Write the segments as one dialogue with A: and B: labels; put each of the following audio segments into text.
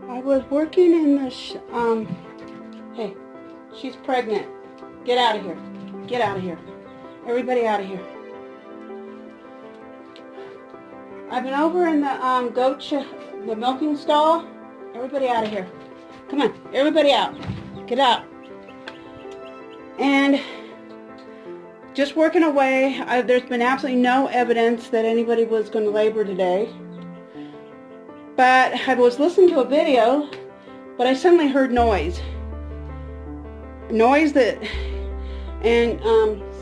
A: I was working in the, hey, she's pregnant. Get out of here. Get out of here. Everybody out of here. I've been over in the the milking stall. Everybody out of here. Come on, everybody out. Get out. And just working away. There's been absolutely no evidence that anybody was going to labor today. But I was listening to a video, but I suddenly heard noise. Noise that, and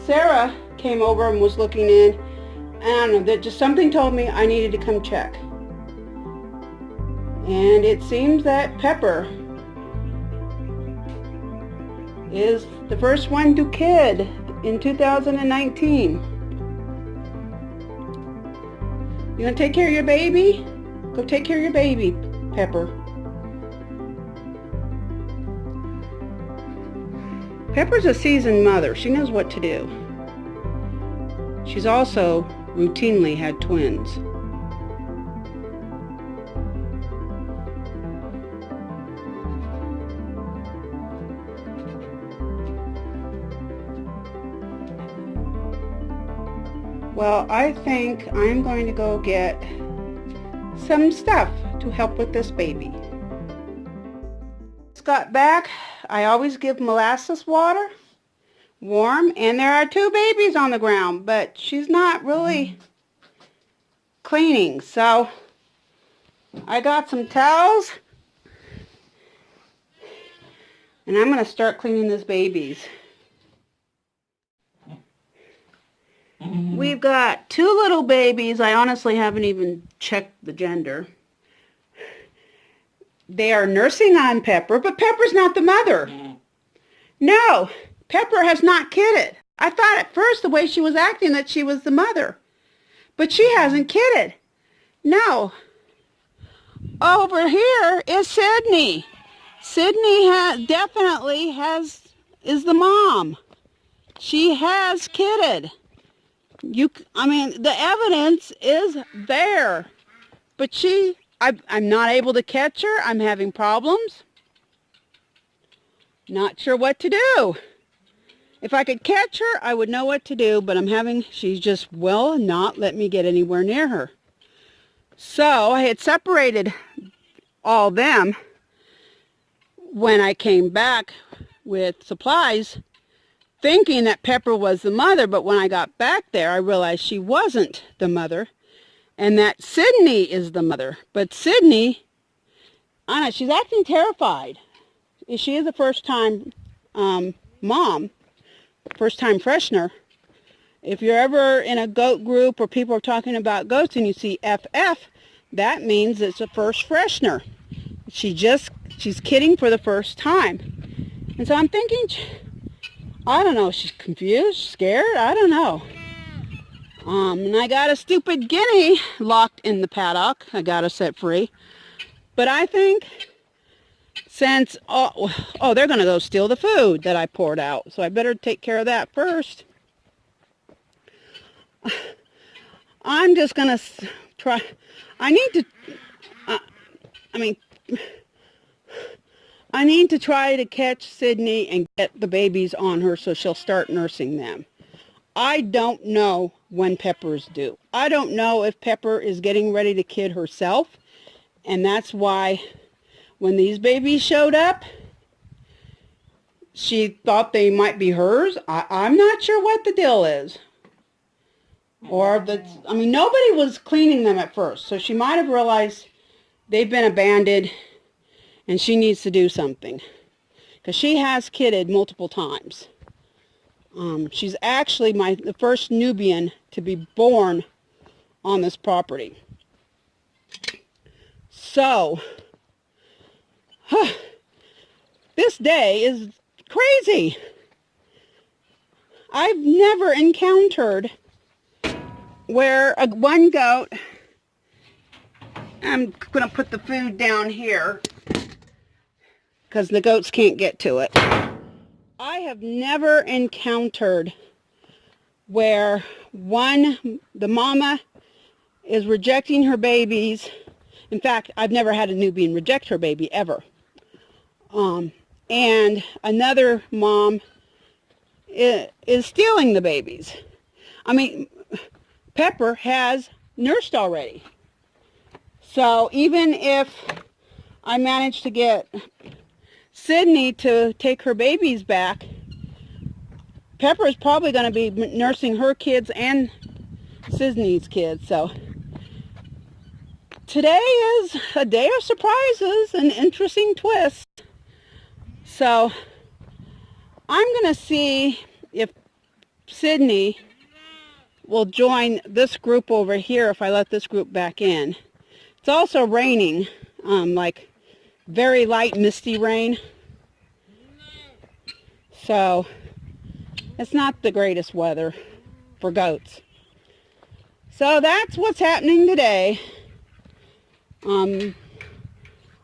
A: Sarah came over and was looking in. I don't know, that just something told me I needed to come check. And it seems that Pepper is the first one to kid in 2019. You gonna take care of your baby? Go take care of your baby, Pepper. Pepper's a seasoned mother. She knows what to do. She's also routinely had twins. Well, I think I'm going to go get some stuff to help with this baby. Just got back. I always give molasses water, warm, and there are 2 babies on the ground, but she's not really cleaning, so I got some towels, and I'm going to start cleaning this baby's. We've got 2 little babies. I honestly haven't even checked the gender. They are nursing on Pepper, but Pepper's not the mother. No, Pepper has not kidded. I thought at first the way she was acting that she was the mother, but she hasn't kidded. No. Over here is Sydney. Sydney definitely is the mom. She has kidded. I mean, the evidence is there, but I'm not able to catch her. I'm having problems. Not sure what to do. If I could catch her, I would know what to do, but she's just will not let me get anywhere near her. So I had separated all them when I came back with supplies, thinking that Pepper was the mother, but when I got back there, I realized she wasn't the mother, and that Sydney is the mother. But Sydney, I don't know, she's acting terrified. She is a first-time mom, first-time freshener. If you're ever in a goat group or people are talking about goats and you see FF, that means it's a first freshener. She's kidding for the first time. And so I'm thinking, I don't know, she's confused, scared, I don't know. And I got a stupid guinea locked in the paddock. I got her set free. But I think since, they're going to go steal the food that I poured out. So I better take care of that first. I'm just going to try. I need to try to catch Sydney and get the babies on her so she'll start nursing them. I don't know when Pepper's due. I don't know if Pepper is getting ready to kid herself. And that's why when these babies showed up, she thought they might be hers. I'm not sure what the deal is. Nobody was cleaning them at first. So she might have realized they've been abandoned and she needs to do something. Because she has kidded multiple times. She's actually the first Nubian to be born on this property. So, I need to try to catch Sydney and get the babies on her so she'll start nursing them. I don't know if Pepper's due. I don't know if Pepper is getting ready to kid herself. And that's why when these babies showed up, she thought they might be hers. So This day is crazy. I've never encountered where one goat, I'm going to put the food down here because the goats can't get to it. I have never encountered where the mama is rejecting her babies. In fact, I've never had a Nubian reject her baby ever. And another mom is stealing the babies. I mean, Pepper has nursed already. So even if I manage to get Sydney to take her babies back, Pepper is probably going to be nursing her kids and Sydney's kids. So today is a day of surprises and interesting twists. So I'm going to see if Sydney will join this group over here if I let this group back in. It's also raining, like very light misty rain. So it's not the greatest weather for goats. So that's what's happening today.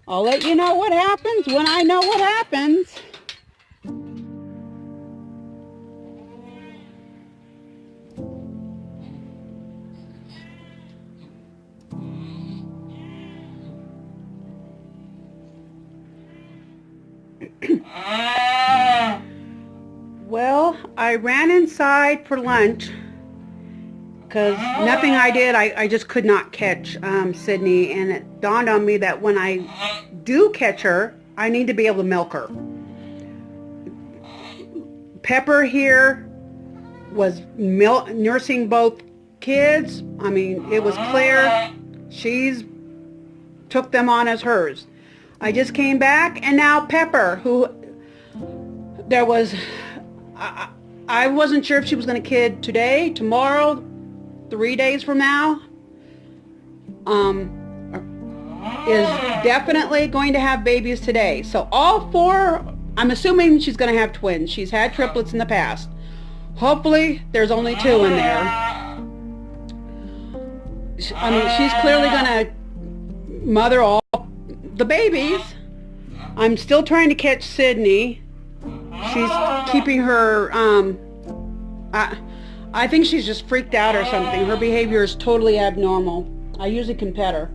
A: I'll let you know what happens when I know what happens. Well, I ran inside for lunch because nothing I did, I just could not catch Sydney, and it dawned on me that when I do catch her, I need to be able to milk her. Pepper here was nursing both kids. I mean, it was clear she's took them on as hers. I just came back, and now Pepper, who there was, I wasn't sure if she was going to kid today, tomorrow, 3 days from now, is definitely going to have babies today. So all four, I'm assuming she's going to have twins. She's had triplets in the past. Hopefully there's only 2 in there. I mean, she's clearly going to mother all the babies. I'm still trying to catch Sydney. She's keeping her, I think she's just freaked out or something. Her behavior is totally abnormal. I usually can pet her.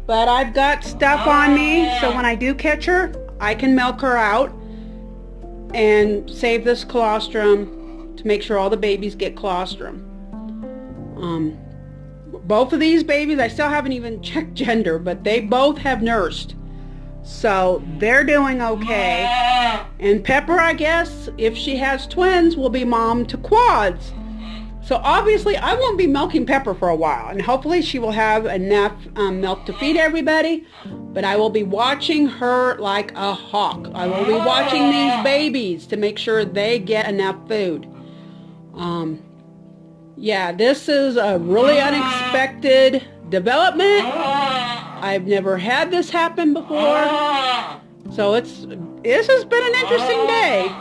A: But I've got stuff on me, so when I do catch her, I can milk her out and save this colostrum to make sure all the babies get colostrum. Both of these babies, I still haven't even checked gender, but they both have nursed. So they're doing okay. And Pepper, I guess, if she has twins, will be mom to quads. So obviously I won't be milking Pepper for a while, and hopefully she will have enough milk to feed everybody, but I will be watching her like a hawk. I will be watching these babies to make sure they get enough food. Yeah, this is a really unexpected development. I've never had this happen before. So this has been an interesting day.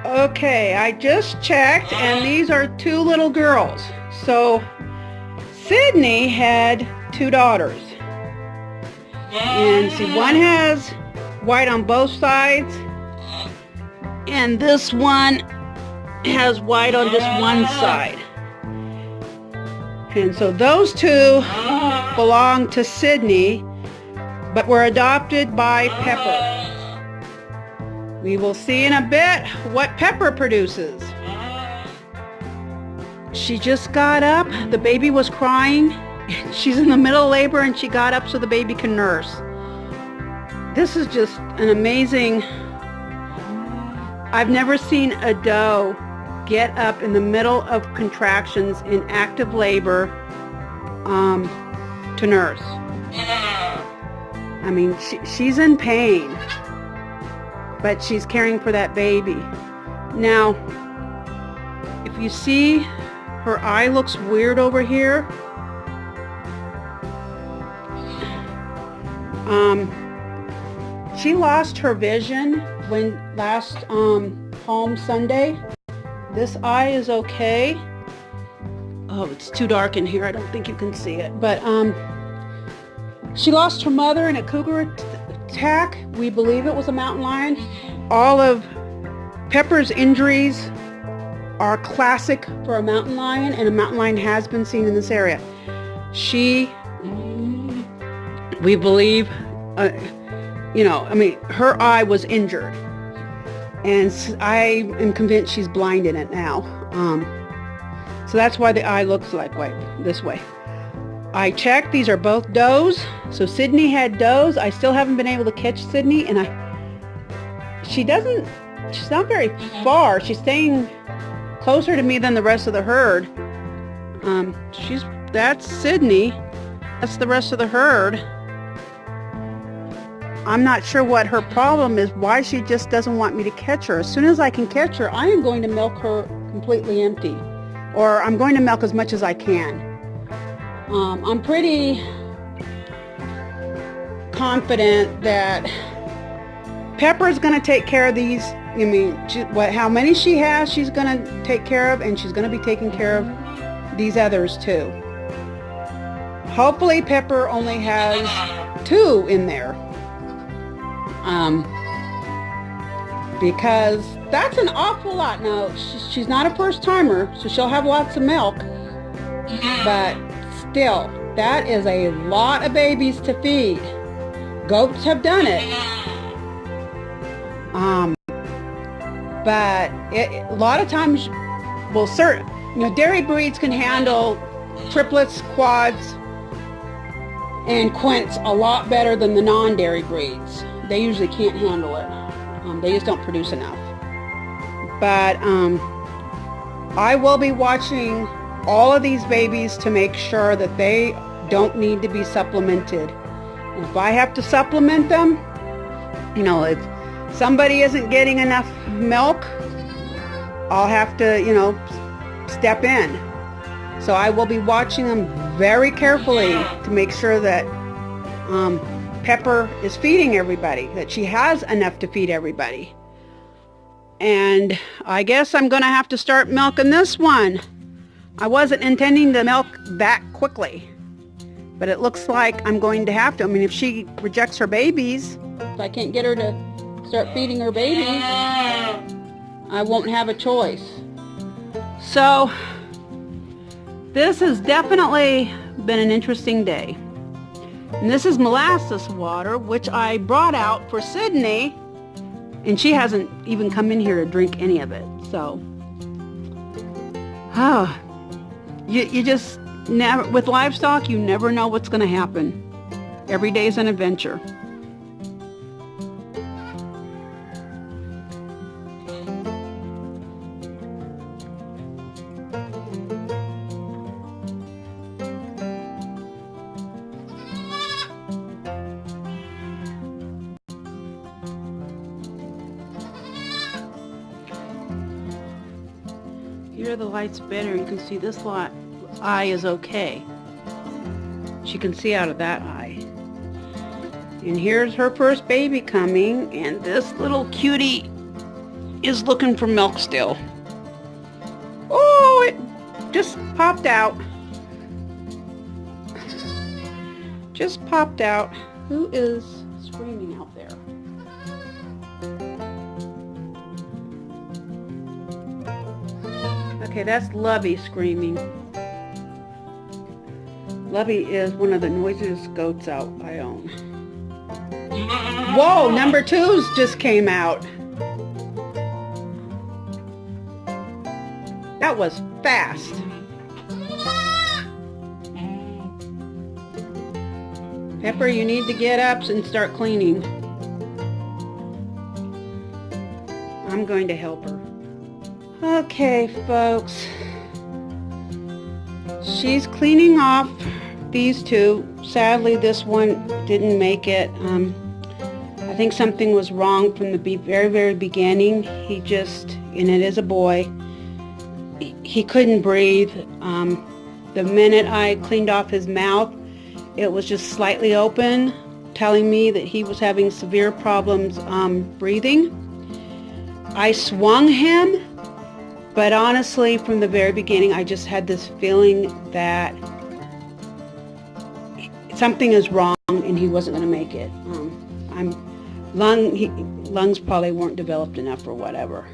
A: Okay, I just checked, and these are 2 little girls. So Sydney had 2 daughters. And see, one has white on both sides, and this one has white on just one side. And so those two belong to Sydney, but were adopted by Pepper. We will see in a bit what Pepper produces. She just got up. The baby was crying. She's in the middle of labor and she got up so the baby can nurse. This is just an amazing... I've never seen a doe get up in the middle of contractions in active labor to nurse. I mean, she's in pain, but she's caring for that baby. Now, if you see, her eye looks weird over here. She lost her vision when last Palm Sunday. This eye is okay. Oh, it's too dark in here. I don't think you can see it. But she lost her mother in a cougar attack. We believe it was a mountain lion. All of Pepper's injuries are classic for a mountain lion, and a mountain lion has been seen in this area. We believe, her eye was injured. And I am convinced she's blind in it now. So that's why the eye looks like this way. I checked. These are both does. So Sydney had does. I still haven't been able to catch Sydney. And she's not very far. She's staying closer to me than the rest of the herd. That's Sydney. That's the rest of the herd. I'm not sure what her problem is, why she just doesn't want me to catch her. As soon as I can catch her, I am going to milk her completely empty. Or I'm going to milk as much as I can. I'm pretty confident that Pepper's going to take care of these. How many she has, she's going to take care of, and she's going to be taking care of these others too. Hopefully Pepper only has 2 in there. Because that's an awful lot. Now, she's not a first timer, so she'll have lots of milk, but still, that is a lot of babies to feed. Goats have done it. But a lot of times, dairy breeds can handle triplets, quads, and quints a lot better than the non-dairy breeds. They usually can't handle it. They just don't produce enough. But I will be watching all of these babies to make sure that they don't need to be supplemented. And if I have to supplement them, if somebody isn't getting enough milk, I'll have to, step in. So I will be watching them very carefully to make sure that Pepper is feeding everybody, that she has enough to feed everybody. And I guess I'm going to have to start milking this one. I wasn't intending to milk that quickly, but it looks like I'm going to have to. If she rejects her babies, if I can't get her to start feeding her babies, I won't have a choice. So this has definitely been an interesting day. And this is molasses water, which I brought out for Sydney, and she hasn't even come in here to drink any of it. So, you just never, with livestock, you never know what's going to happen. Every day is an adventure. Here the light's better. You can see this eye is okay. She can see out of that eye. And here's her first baby coming, and this little cutie is looking for milk still. Oh, it just popped out. Just popped out. Who is screaming out there? Okay, that's Lovey screaming. Lovey is one of the noisiest goats I own. Whoa, number 2's just came out. That was fast. Pepper, you need to get up and start cleaning. I'm going to help her. Okay, folks. She's cleaning off these two. Sadly, this one didn't make it. I think something was wrong from the very, very beginning. He just, and it is a boy, he couldn't breathe. The minute I cleaned off his mouth, it was just slightly open, telling me that he was having severe problems breathing. I swung him, but honestly, from the very beginning, I just had this feeling that something is wrong and he wasn't going to make it. Lungs probably weren't developed enough or whatever.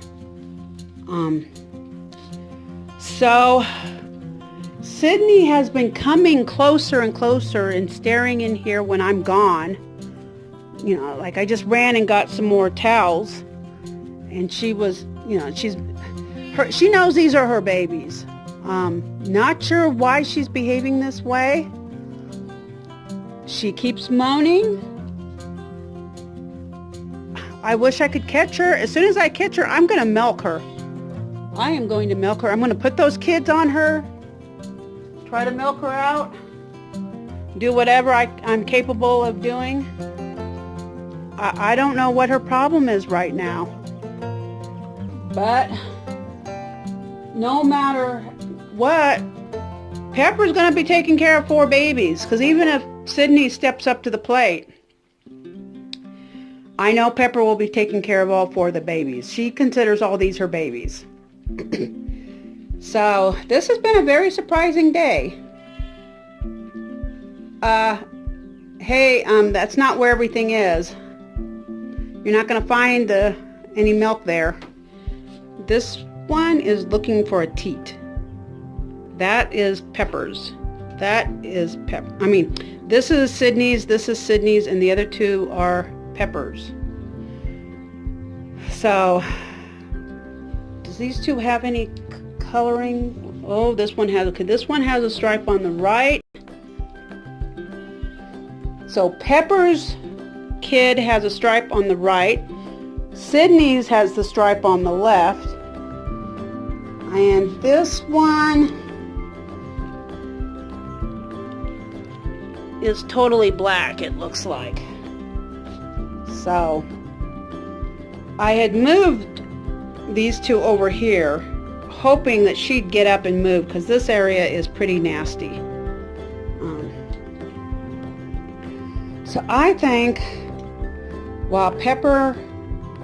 A: So Sydney has been coming closer and closer and staring in here when I'm gone. You know, like I just ran and got some more towels, and she was, you know, she knows these are her babies. Not sure why she's behaving this way. She keeps moaning. I wish I could catch her. As soon as I catch her, I'm going to milk her. I am going to milk her. I'm going to put those kids on her. Try to milk her out. Do whatever I'm capable of doing. I don't know what her problem is right now. But no matter what, Pepper's going to be taking care of 4 babies. Because even if Sydney steps up to the plate, I know Pepper will be taking care of all 4 of the babies. She considers all these her babies. So this has been a very surprising day. Hey, that's not where everything is. You're not going to find any milk there. This one is looking for a teat. That is Pepper's. That is this is Sydney's, and the other 2 are Pepper's. So, does these 2 have any coloring? Oh, this one has a stripe on the right. So Pepper's kid has a stripe on the right. Sydney's has the stripe on the left. And this one is totally black, it looks like. So I had moved these 2 over here, hoping that she'd get up and move, because this area is pretty nasty. So I think while Pepper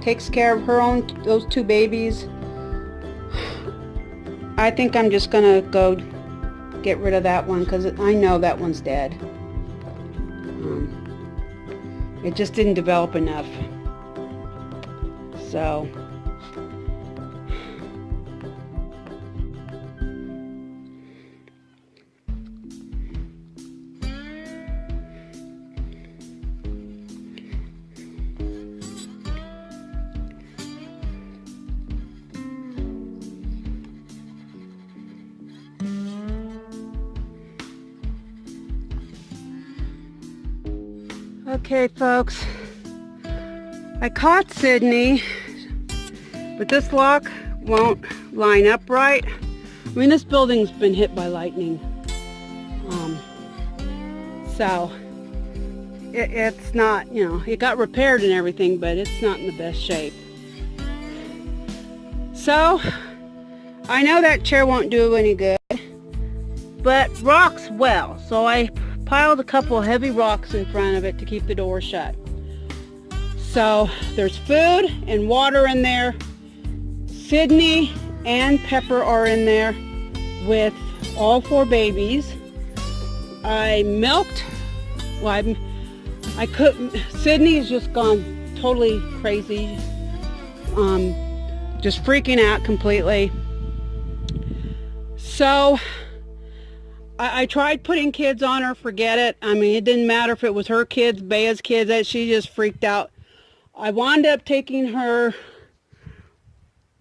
A: takes care of those 2 babies, I think I'm just gonna go get rid of that one, because I know that one's dead. It just didn't develop enough. So okay, folks, I caught Sydney, but this lock won't line up right. I mean, this building's been hit by lightning. So it's not, you know, it got repaired and everything, but it's not in the best shape. So I know that chair won't do any good, but rocks well. So I piled a couple of heavy rocks in front of it to keep the door shut. So there's food and water in there. Sydney and Pepper are in there with all 4 babies. I milked, I couldn't, Sydney's just gone totally crazy. Just freaking out completely. So I tried putting kids on her, forget it. I mean, it didn't matter if it was her kids, Bea's kids, that she just freaked out. I wound up taking her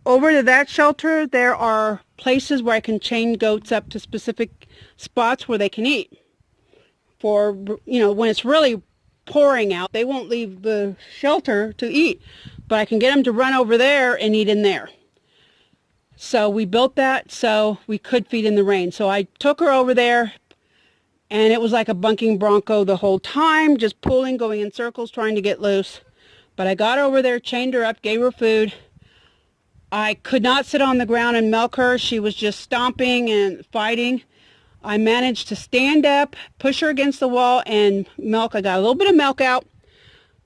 A: over to that shelter. There are places where I can chain goats up to specific spots where they can eat. For, you know, when it's really pouring out, they won't leave the shelter to eat, but I can get them to run over there and eat in there. So we built that so we could feed in the rain. So I took her over there, and it was like a bunking bronco the whole time, just pulling, going in circles, trying to get loose. But I got over there, chained her up, gave her food. I could not sit on the ground and milk her. She was just stomping and fighting. I managed to stand up, push her against the wall, and milk. I got a little bit of milk out.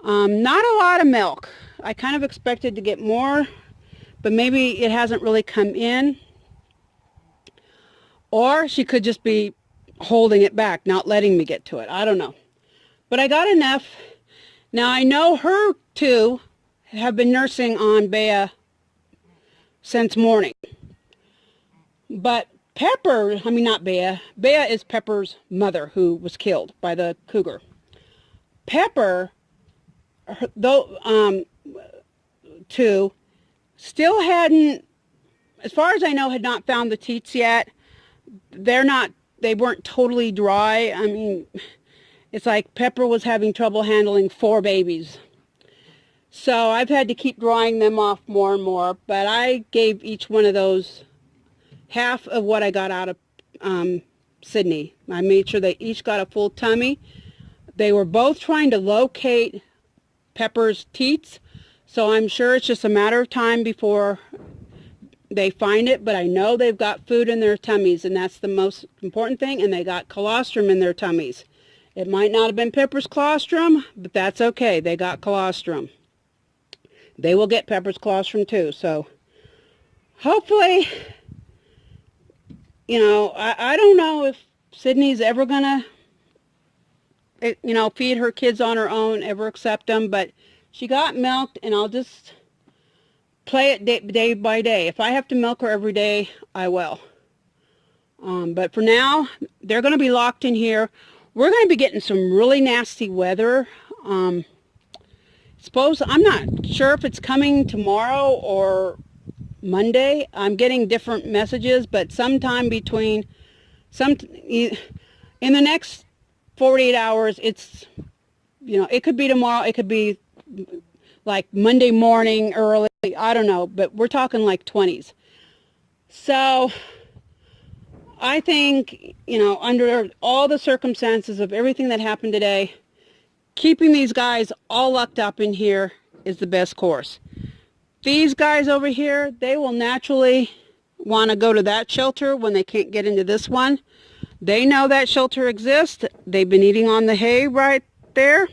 A: Not a lot of milk. I kind of expected to get more, but maybe it hasn't really come in. Or she could just be holding it back, not letting me get to it. I don't know. But I got enough. Now I know her two have been nursing on Bea since morning. But Pepper, I mean not Bea. Bea is Pepper's mother who was killed by the cougar. Pepper, two, still hadn't, as far as I know, had not found the teats yet. They weren't totally dry. I mean, it's like Pepper was having trouble handling 4 babies. So I've had to keep drying them off more and more, but I gave each one of those half of what I got out of Sydney. I made sure they each got a full tummy. They were both trying to locate Pepper's teats, so I'm sure it's just a matter of time before they find it, but I know they've got food in their tummies, and that's the most important thing, and they got colostrum in their tummies. It might not have been Pepper's colostrum, but that's okay. They got colostrum. They will get Pepper's colostrum too, so hopefully, you know, I don't know if Sydney's ever gonna, you know, feed her kids on her own, ever accept them, but she got milked, and I'll just play it day by day. If I have to milk her every day, I will. But for now, they're going to be locked in here. We're going to be getting some really nasty weather. I'm not sure if it's coming tomorrow or Monday. I'm getting different messages, but sometime between in the next 48 hours, it's, you know, it could be tomorrow, it could be like Monday morning early, I don't know, but we're talking like 20s. So I think, you know, under all the circumstances of everything that happened today, keeping these guys all locked up in here is the best course. These guys over here, they will naturally want to go to that shelter when they can't get into this one. They know that shelter exists. They've been eating on the hay right there.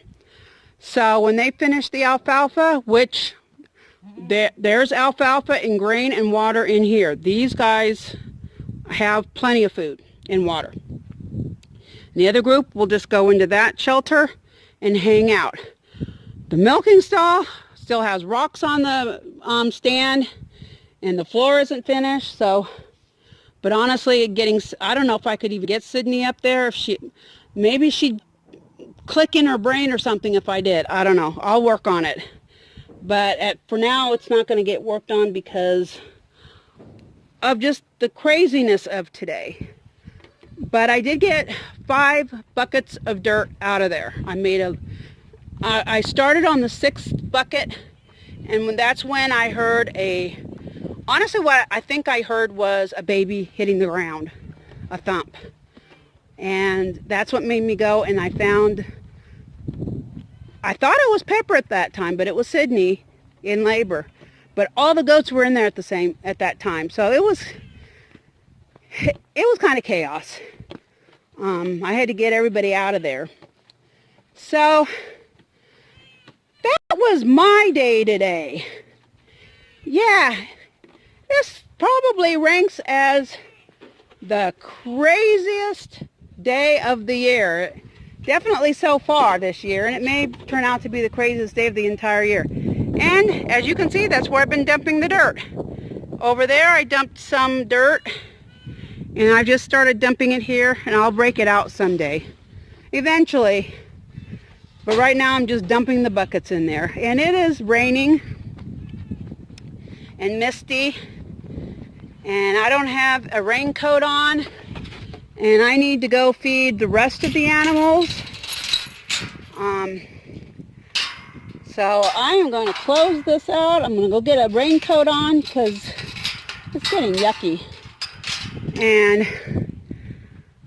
A: So when they finish the alfalfa, which there's alfalfa and grain and water in here. These guys have plenty of food and water. The other group will just go into that shelter and hang out. The milking stall still has rocks on the stand, and the floor isn't finished. So, but honestly, I don't know if I could even get Sydney up there. Maybe she'd click in her brain or something if I did. I don't know. I'll work on it. But for now, it's not going to get worked on because of just the craziness of today. But I did get 5 buckets of dirt out of there. I started on the 6th bucket, and that's when I heard honestly what I think I heard was a baby hitting the ground, a thump. And that's what made me go, and I thought it was Pepper at that time, but it was Sydney in labor. But all the goats were in there at that time, so it was kind of chaos. I had to get everybody out of there. So that was my day today. Yeah, this probably ranks as the craziest day of the year. Definitely so far this year, and it may turn out to be the craziest day of the entire year. And as you can see, that's where I've been dumping the dirt. Over there I dumped some dirt, and I've just started dumping it here, and I'll break it out someday. Eventually. But right now I'm just dumping the buckets in there. And it is raining and misty, and I don't have a raincoat on, and I need to go feed the rest of the animals. So I am going to close this out. I'm going to go get a raincoat on because it's getting yucky. And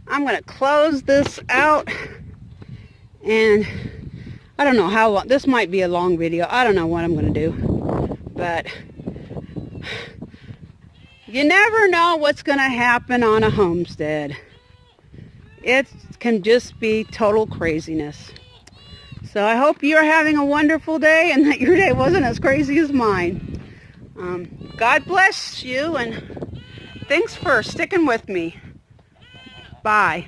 A: I'm going to close this out. And I don't know how long. This might be a long video. I don't know what I'm going to do. But you never know what's going to happen on a homestead. It can just be total craziness. So I hope you're having a wonderful day and that your day wasn't as crazy as mine. God bless you, and thanks for sticking with me. Bye.